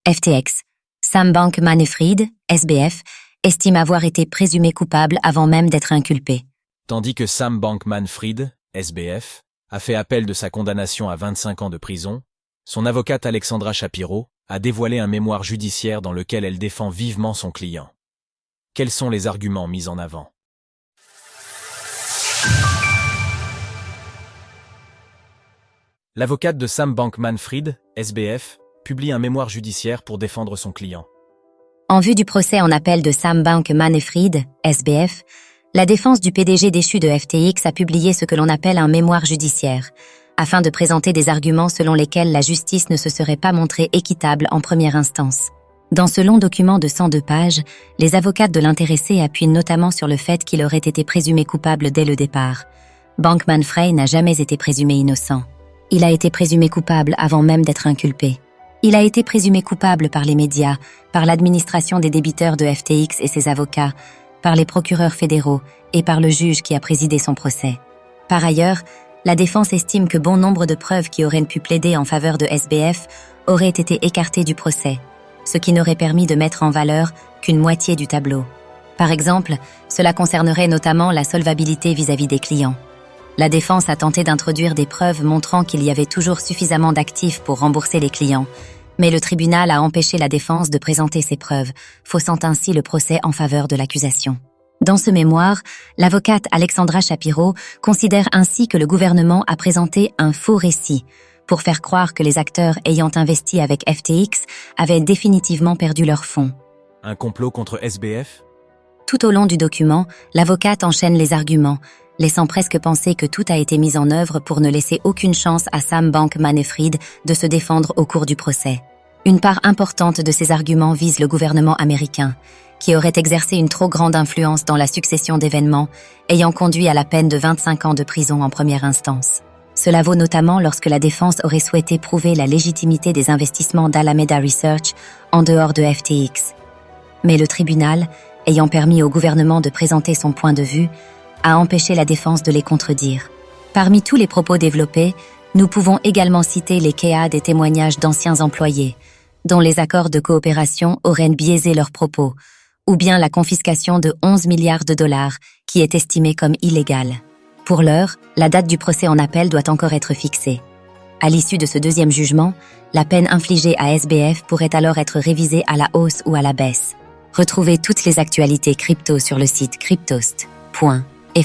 FTX, Sam Bankman-Fried, SBF, estime avoir été présumé coupable avant même d'être inculpé. Tandis que Sam Bankman-Fried, SBF, a fait appel de sa condamnation à 25 ans de prison, son avocate Alexandra Shapiro a dévoilé un mémoire judiciaire dans lequel elle défend vivement son client. Quels sont les arguments mis en avant? L'avocate de Sam Bankman-Fried, SBF, publie un mémoire judiciaire pour défendre son client. En vue du procès en appel de Sam Bankman-Fried, SBF, la défense du PDG déchu de FTX a publié ce que l'on appelle un mémoire judiciaire, afin de présenter des arguments selon lesquels la justice ne se serait pas montrée équitable en première instance. Dans ce long document de 102 pages, les avocates de l'intéressé appuient notamment sur le fait qu'il aurait été présumé coupable dès le départ. Bankman-Fried n'a jamais été présumé innocent. Il a été présumé coupable avant même d'être inculpé. Il a été présumé coupable par les médias, par l'administration des débiteurs de FTX et ses avocats, par les procureurs fédéraux et par le juge qui a présidé son procès. Par ailleurs, la défense estime que bon nombre de preuves qui auraient pu plaider en faveur de SBF auraient été écartées du procès, ce qui n'aurait permis de mettre en valeur qu'une moitié du tableau. Par exemple, cela concernerait notamment la solvabilité vis-à-vis des clients. La défense a tenté d'introduire des preuves montrant qu'il y avait toujours suffisamment d'actifs pour rembourser les clients, mais le tribunal a empêché la défense de présenter ces preuves, faussant ainsi le procès en faveur de l'accusation. Dans ce mémoire, l'avocate Alexandra Shapiro considère ainsi que le gouvernement a présenté un faux récit pour faire croire que les acteurs ayant investi avec FTX avaient définitivement perdu leurs fonds. Un complot contre SBF? Tout au long du document, l'avocate enchaîne les arguments, laissant presque penser que tout a été mis en œuvre pour ne laisser aucune chance à Sam Bankman-Fried de se défendre au cours du procès. Une part importante de ces arguments vise le gouvernement américain, qui aurait exercé une trop grande influence dans la succession d'événements, ayant conduit à la peine de 25 ans de prison en première instance. Cela vaut notamment lorsque la défense aurait souhaité prouver la légitimité des investissements d'Alameda Research en dehors de FTX. Mais le tribunal, ayant permis au gouvernement de présenter son point de vue, a empêché la défense de les contredire. Parmi tous les propos développés, nous pouvons également citer les cas des témoignages d'anciens employés, dont les accords de coopération auraient biaisé leurs propos, ou bien la confiscation de 11 milliards de dollars, qui est estimée comme illégale. Pour l'heure, la date du procès en appel doit encore être fixée. À l'issue de ce deuxième jugement, la peine infligée à SBF pourrait alors être révisée à la hausse ou à la baisse. Retrouvez toutes les actualités crypto sur le site cryptost.fr.